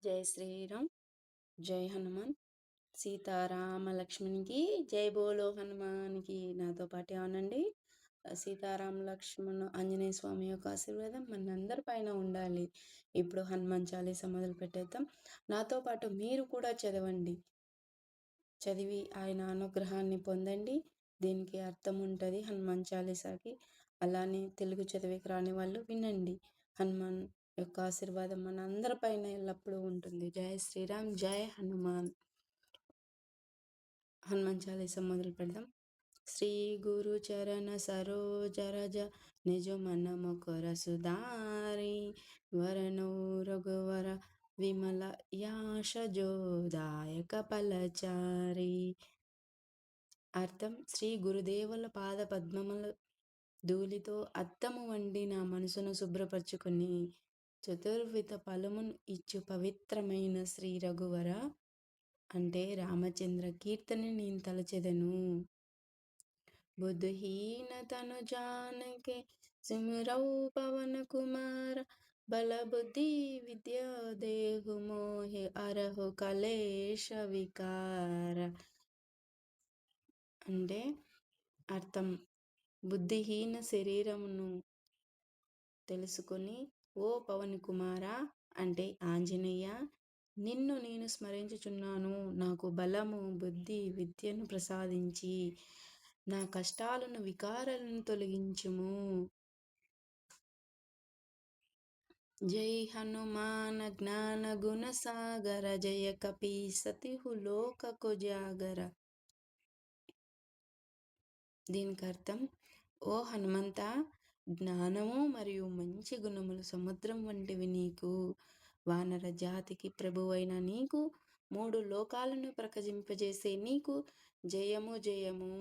జై శ్రీరామ్, జై హనుమాన్. సీతారామ లక్ష్మణ్కి జై బోలో హనుమాన్కి. నాతో పాటు అవునండి. సీతారామ లక్ష్మణ్ ఆంజనేయ స్వామి యొక్క ఆశీర్వాదం మనందరి పైన ఉండాలి. ఇప్పుడు హనుమాన్ చాలీసా మొదలు పెట్టేద్దాం. నాతో పాటు మీరు కూడా చదవండి. చదివి ఆయన అనుగ్రహాన్ని పొందండి. దీనికి అర్థం ఉంటుంది హనుమాన్ చాలీసాకి. అలానే తెలుగు చదివేకి రాని వాళ్ళు వినండి. హనుమాన్ యొక్క ఆశీర్వాదం మన అందరిపైన ఎల్లప్పుడూ ఉంటుంది. జై శ్రీరామ్, జై హనుమాన్. హనుమాన్ చాలీసా మొదలు పెడదాం. శ్రీ గురు చరణ సరోజ రజ నిజ మన ముకుర సుధారి వరనౌ రఘువర విమల యాష జోదాయక పలచారి. అర్థం: శ్రీ గురుదేవుల పాద పద్మముల ధూళితో అద్దము వండి నా మనసును శుభ్రపరచుకుని చతుర్విధ ఫలమును ఇచ్చు పవిత్రమైన శ్రీ రఘువర అంటే రామచంద్ర కీర్తని నేను తలచెదను. బుద్ధిహీనతను జానకి సిమరౌ పవన కుమార బల బుద్ధి విద్యా దేహు మోహి అరహు కలేశ వికార. అంటే అర్థం: బుద్ధిహీన శరీరమును తెలుసుకొని ఓ పవన్ కుమార అంటే ఆంజనేయ, నిన్ను నేను స్మరించుచున్నాను. నాకు బలము, బుద్ధి, విద్యను ప్రసాదించి నా కష్టాలను, వికారాలను తొలగించుము. జై హనుమాన జ్ఞాన గుణ సాగర జయ కపి సతిహు లోకకు జాగర. దీనికి అర్థం: ఓ హనుమంత, జ్ఞానము మరియు మంచి గుణములు సముద్రం వంటివి నీకు. వానర జాతికి ప్రభువైన నీకు, 3 లోకాలను ప్రకజింపజేసే నీకు జయము జయము.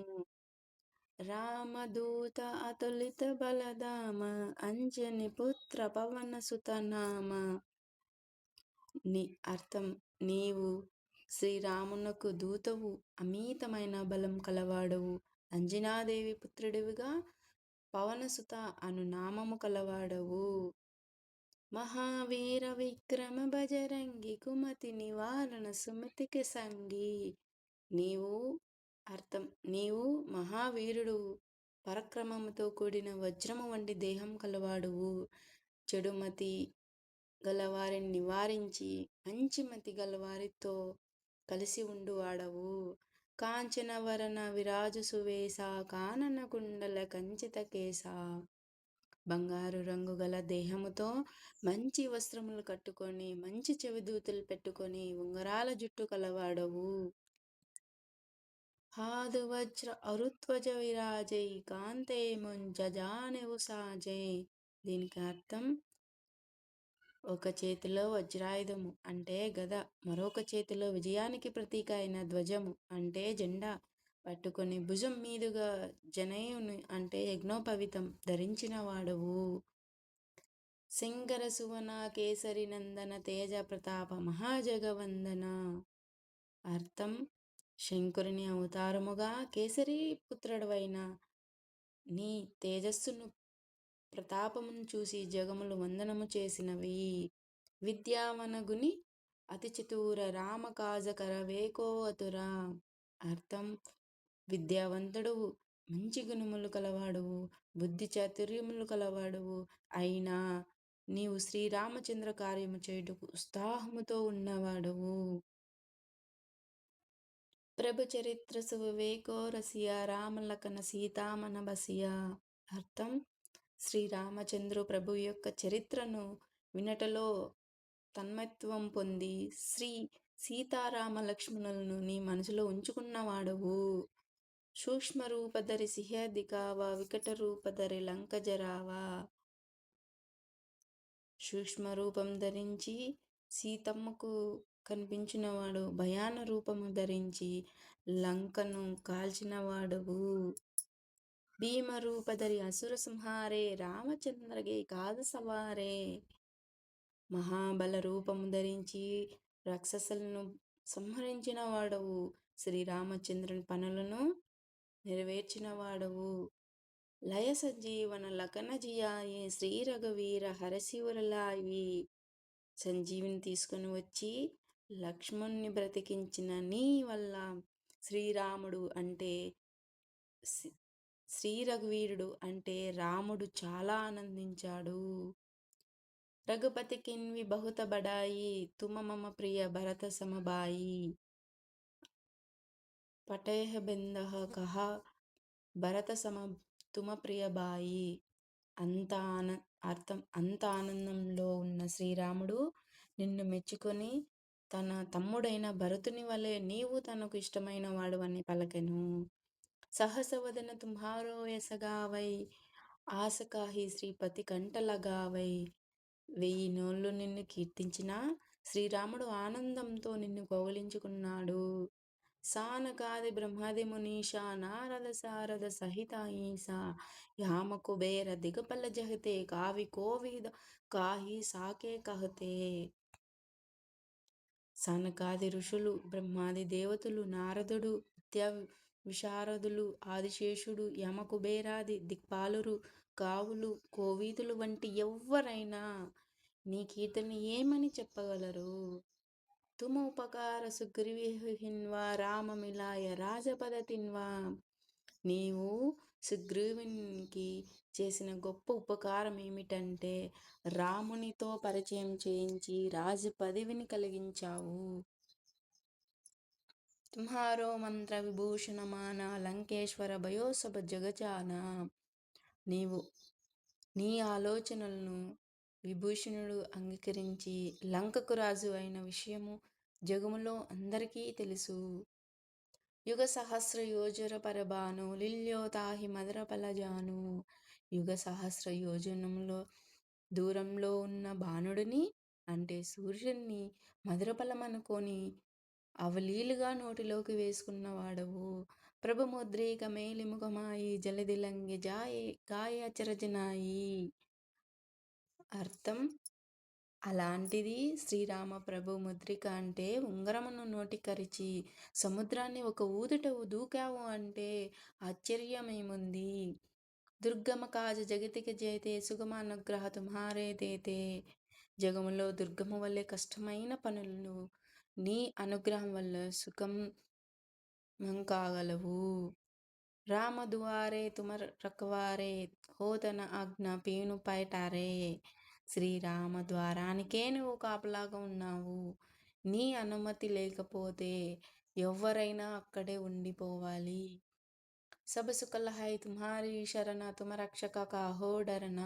రామదూత అతులిత బలధామ అంజని పుత్ర పవన సుతనామ. అర్థం: నీవు శ్రీరామునకు దూతవు, అమితమైన బలం కలవాడవు, అంజనాదేవి పుత్రుడివిగా పవనసుత అను నామము కలవాడవు. మహావీర విక్రమ బజరంగి కుమతి నివారణ సుమతికి సంగి. నీవు అర్థం: నీవు మహావీరుడు, పరక్రమముతో కూడిన వజ్రము వంటి దేహం కలవాడువు, చెడుమతి గలవారిని నివారించి మంచిమతి గలవారితో కలిసి ఉండువాడవు. కాంచనవరణ విరాజు సువేశ కానన కుండల కంచిత కేశ. బంగారు రంగు గల దేహముతో మంచి వస్త్రములు కట్టుకొని, మంచి చెవిదూతులు పెట్టుకొని, ఉంగరాల జుట్టు కలవాడవు. హాదు వజ్ర అరుత్వజ విరాజై కాంతే ముంజానెవు సాజై. దీనికి అర్థం: ఒక చేతిలో వజ్రాయుధము అంటే గద, మరొక చేతిలో విజయానికి ప్రతీక అయిన ధ్వజము అంటే జెండా పట్టుకొని, భుజం మీదుగా జనేయుని అంటే యజ్ఞోపవితం ధరించిన వాడవు. శంకర సువన కేసరి నందన తేజ ప్రతాప మహాజగవందన. అర్థం: శంకరుని అవతారముగా కేసరి పుత్రుడవైన నీ తేజస్సును, ప్రతాపమును చూసి జగములు వందనము చేసినవి. విద్యావనగుని అతి చతుర రామ కాజకర వేకో అతురా. అర్థం: విద్యావంతుడువు, మంచి గుణములు కలవాడువు, బుద్ధి చాతుర్యములు కలవాడువు అయినా నీవు శ్రీరామచంద్ర కార్యము చేయుటకు ఉత్సాహముతో ఉన్నవాడువు. ప్రభు చరిత్ర సువివేకో రసియా రామలకన సీతామన బసియా. అర్థం: శ్రీరామచంద్రు ప్రభు యొక్క చరిత్రను వినటలో తన్మయత్వం పొంది శ్రీ సీతారామ లక్ష్మణులను నీ మనసులో ఉంచుకున్నవాడవు. సూక్ష్మ రూపధరి సిహదికావా వికట రూపధరి లంక జరావా. సూక్ష్మ రూపం ధరించి సీతమ్మకు కనిపించినవాడు, భయాన రూపము ధరించి లంకను కాల్చినవాడవు. భీమ రూపధరి అసుర సంహారే రామచంద్రగే కాదు సవారే. మహాబల రూపము ధరించి రాక్షసులను సంహరించిన వాడవు, శ్రీరామచంద్రుని పనులను నెరవేర్చిన వాడవు. లయ సంజీవన లకన జియాయి శ్రీ రఘువీర హరశివరలాయి. సంజీవిని తీసుకొని వచ్చి లక్ష్మణ్ణి బ్రతికించిన నీ వల్ల శ్రీరాముడు అంటే శ్రీ రఘువీరుడు అంటే రాముడు చాలా ఆనందించాడు. రఘుపతి కిన్వి బహుత బడాయి తుమ మమ ప్రియ భరత సమబాయి పటేహ బిందః కహ భరత సమ తుమ ప్రియ బాయి. అంత అంత ఆనందంలో ఉన్న శ్రీరాముడు నిన్ను మెచ్చుకొని తన తమ్ముడైన భరతుని వలె నీవు తనకు ఇష్టమైన వాడు అని పలకెను. సహసవదన తుమ్హారో ఎసగావై ఆసకాహి శ్రీపతి కంటలగావై. 1000 నోళ్ళు నిన్ను కీర్తించినా శ్రీరాముడు ఆనందంతో నిన్ను కౌగిలించుకున్నాడు. సానకాది బ్రహ్మాది మునీష నారద సారద సహిత ఈసా యామ కుబేర దిగపల జహతే కావి కోవిద కాహి సాకే కహతే. సనకాది ఋషులు, బ్రహ్మాది దేవతలు, నారదుడు, విద్యా విశారదులు, ఆదిశేషుడు, యమ కుబేరాది దిక్పాలురు, కావులు, కోవీదులు వంటి ఎవ్వరైనా నీ కీర్తన ఏమని చెప్పగలరు? తుమ ఉపకార సుగ్రీవిహిన్వా రామ మిలాయ రాజపద తిన్వా. నీవు సుగ్రీవునికి చేసిన గొప్ప ఉపకారం ఏమిటంటే రామునితో పరిచయం చేయించి రాజు పదవిని కలిగించావు. తుమ్హారో మంత్ర విభూషణమాన లంకేశ్వర భయోసభ జగజాన. నీవు నీ ఆలోచనలను విభూషణుడు అంగీకరించి లంకకు రాజు అయిన విషయము జగములో అందరికీ తెలుసు. యుగ సహస్ర యోజన పరబాను లిల్యోతాహి మదర పలజాను. యుగ సహస్ర యోజనములో దూరంలో ఉన్న బాణుడిని అంటే సూర్యుడిని మధురఫలమనుకొని అవలీలుగా నోటిలోకి వేసుకున్నవాడవు. ప్రభుముద్రిక మేలిముఖమాయి జలదిలంగి జాయే గాయ అచరజనాయి. అర్థం: అలాంటిది శ్రీరామ ప్రభు ముద్రిక అంటే ఉంగరమును నోటికరిచి సముద్రాన్ని ఒక ఊదుట దూకావు అంటే ఆశ్చర్యమేముంది. దుర్గమ కాజ జగతికి జయతే సుగమ అనుగ్రహ తుమ్హారే దేతే. జగములో దుర్గమ వల్లే కష్టమైన పనులను నీ అనుగ్రహం వల్ల సుఖం కాగలవు. రామ దువారే తుమ రఖవారే హోతన ఆజ్ఞ పీను పైటారే. శ్రీరామ ద్వారానికే నువ్వు కాపలాగా ఉన్నావు. నీ అనుమతి లేకపోతే ఎవ్వరైనా అక్కడే ఉండిపోవాలి. సబ సుకలహై తుమ్హారీ శరణ తుమ రక్షక కాహో డరన.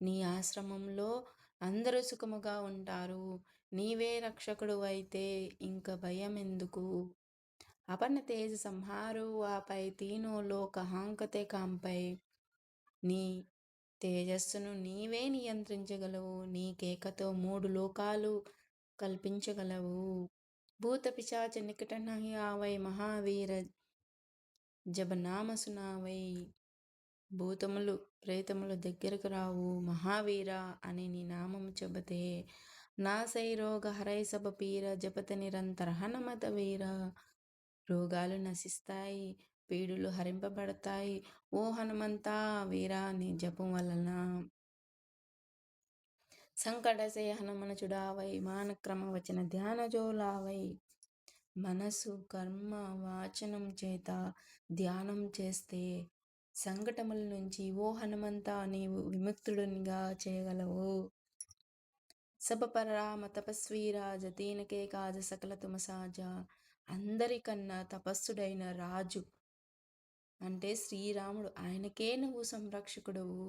నీ ఆశ్రమంలో అందరూ సుఖముగా ఉంటారు. నీవే రక్షకుడు అయితే ఇంక భయం ఎందుకు. అపన తేజ సంహారో వాపై తీనో లోక హాంకతే కాంపై. నీ తేజస్సును నీవే నియంత్రించగలవు. నీ కేకతో 3 లోకాలు కల్పించగలవు. భూత పిశాచ నికట నహి ఆవై మహావీర జబనామ సునావై. భూతములు ప్రేతములు దగ్గరకు రావు మహావీర అని నీ నామము చెబితే. నాసై రోగ హరై సబ పీర జపత నిరంతర హనుమత వీర. రోగాలు నశిస్తాయి, పీడులు హరింపబడతాయి ఓ హనుమంతా వీరా నీ జపం వలన. సంకటసే హనుమన చుడావై మానక్రమ వచన ధ్యాన జోలావై. మనసు కర్మ వాచనం చేత ధ్యానం చేస్తే సంకటముల నుంచి ఓ హనుమంతా నీవు విముక్తుడినిగా చేయగలవు. సబపరామ తపస్వీరాజ తీనకే కాజ సకల తుమ సాజ. అందరికన్నా తపస్సుడైన రాజు అంటే శ్రీరాముడు, ఆయనకే నువ్వు సంరక్షకుడువు.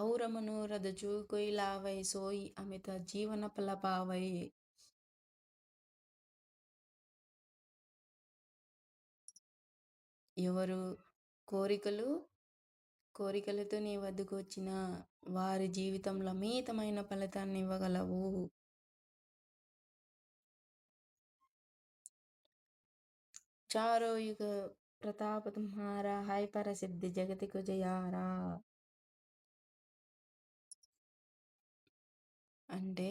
ఔర మనోరథ జో కొయిలావై సోయి అమిత జీవన ఫలపావై. ఎవరు కోరికలతో నీ వద్దకు వచ్చిన వారి జీవితంలో అమితమైన ఫలితాన్ని ఇవ్వగలవు. చారో యుగ ప్రతాప తుమ్హారా హై పరసిద్ధి జగతికు జయారా. అంటే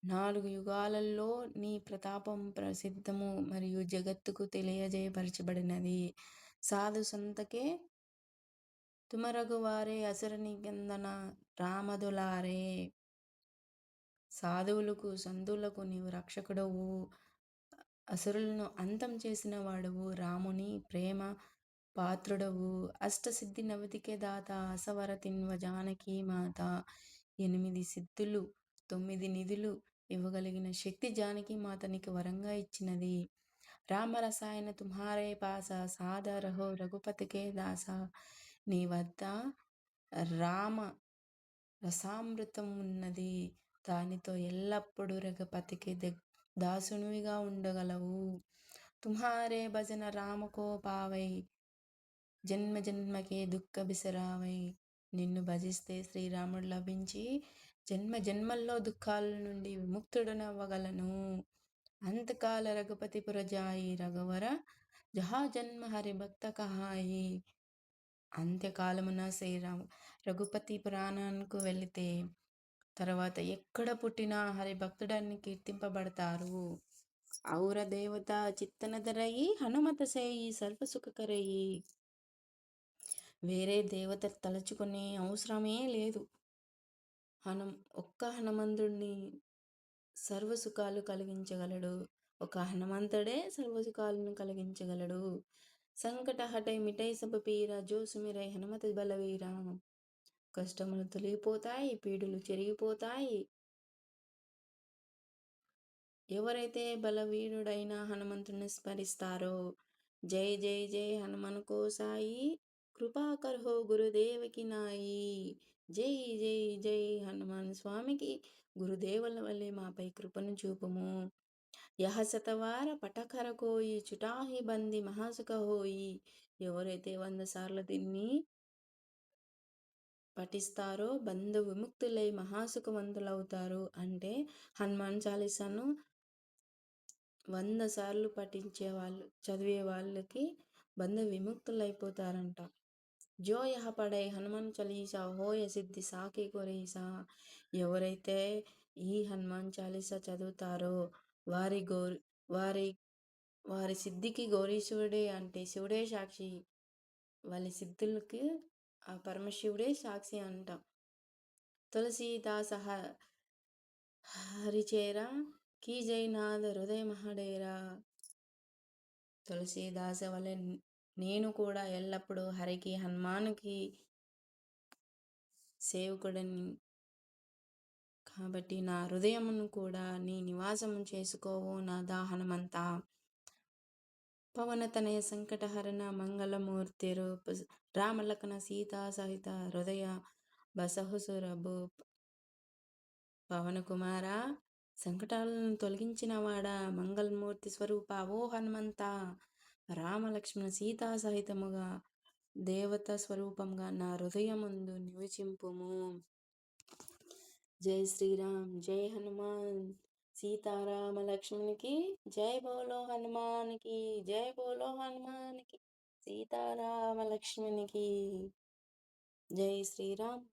4 యుగాలలో నీ ప్రతాపం ప్రసిద్ధము మరియు జగత్తుకు తెలియజేయపరచబడినది. సాధు సంతకే తుమ రఘువారే అసుర నికందన రామదులారే. సాధువులకు, సంతులకు నీవు రక్షకుడవు. అసురులను అంతం చేసిన వాడవు. రాముని ప్రేమ పాత్రుడవు. అష్టసిద్ధి నవతికే దాత అసవర తిన్వ జానకి మాత. 8 సిద్ధులు 9 నిధులు ఇవ్వగలిగిన శక్తి జానకి మాత నీకు వరంగా ఇచ్చినది. రామ రసాయన తుమ్హారే పాస సాదా రహో రఘుపతికే దాస. నీ వద్ద రామ రసామృతం ఉన్నది. దానితో ఎల్లప్పుడూ రఘుపతికి దాసునివిగా ఉండగలవు. తుమ్హారే భజన రామకో పావై జన్మ జన్మకే దుఃఖ బిసరావై. నిన్ను భజిస్తే శ్రీరాముడు లభించి జన్మ జన్మల్లో దుఃఖాల నుండి విముక్తుడనవ్వగలను. అంతకాల రఘుపతి పురజాయి రఘువర జహా జన్మ హరిభక్త కహాయి. అంత్యకాలమున శ్రీరాము రఘుపతి పురాణానికి వెళితే తర్వాత ఎక్కడ పుట్టినా హరిభక్తుడని కీర్తింపబడతారు. ఔర దేవత చిత్తనదరయి హనుమత సేయి సర్వసుఖకరయి. వేరే దేవత తలుచుకునే అవసరమే లేదు. ఒక్క హనుమంతుడిని సర్వసుఖాలు కలిగించగలడు. ఒక హనుమంతుడే సర్వసుఖాలను కలిగించగలడు. సంకట హటై మిటై సబ పీరా జో సుమిరై హనుమతి బలవీరా. కష్టములు తొలగిపోతాయి, పీడులు చెరిగిపోతాయి. ఎవరైతే బలవీరుడైన హనుమంతుని స్మరిస్తారో. జై జై జై హనుమన్ కో సాయి కృపాకర్ హో గురుదేవకి నాయి. జై జై జై హనుమాన్ స్వామికి గురుదేవుల వల్లే మాపై కృపను చూపుము. యహ శతవార పటకర కోయి చుటాహి బంది మహాసుఖ హోయి. ఎవరైతే 100 సార్లు దీన్ని పఠిస్తారో బంధు విముక్తులై మహాసుఖవంతులవుతారు. అంటే హనుమాన్ చాలీసాను 100 సార్లు చదివే వాళ్ళకి బంధ విముక్తులైపోతారంట. జో యహ పడై హనుమాన్ చాలీసా హోయ సిద్ధి సాకి కొరీసా. ఎవరైతే ఈ హనుమాన్ చాలీసా చదువుతారో వారి సిద్ధికి గౌరీశివుడే అంటే శివుడే సాక్షి. వాళ్ళ సిద్ధులకి ఆ పరమశివుడే సాక్షి అంట. తులసీదాస హరిచేరా కీ జైనాథ హృదయ మహడేరా. తులసీదాస వలె నేను కూడా ఎల్లప్పుడూ హరికి హనుమానుకి సేవకుడని. కాబట్టి నా హృదయమును కూడా నీ నివాసము చేసుకోవు నాథా హనుమంతా. పవనతనయ సంకటహరణ మంగళమూర్తి రూప రామలఖన సీతా సహిత హృదయ బసహుసురభు. పవన కుమార సంకటాలను తొలగించిన వాడా మంగళమూర్తి స్వరూప ఓ హనుమంత. రామలక్ష్మణ సీతా సహితముగా దేవత స్వరూపంగా నా హృదయముందు నివసింపుము. జై శ్రీరామ్ జై హనుమాన్ సీతారామ లక్ష్మణ్కి జై బోలో హనుమాన్కి జై బోలో హనుమాన్కి సీతారామ లక్ష్మణ్కి జై శ్రీరామ్.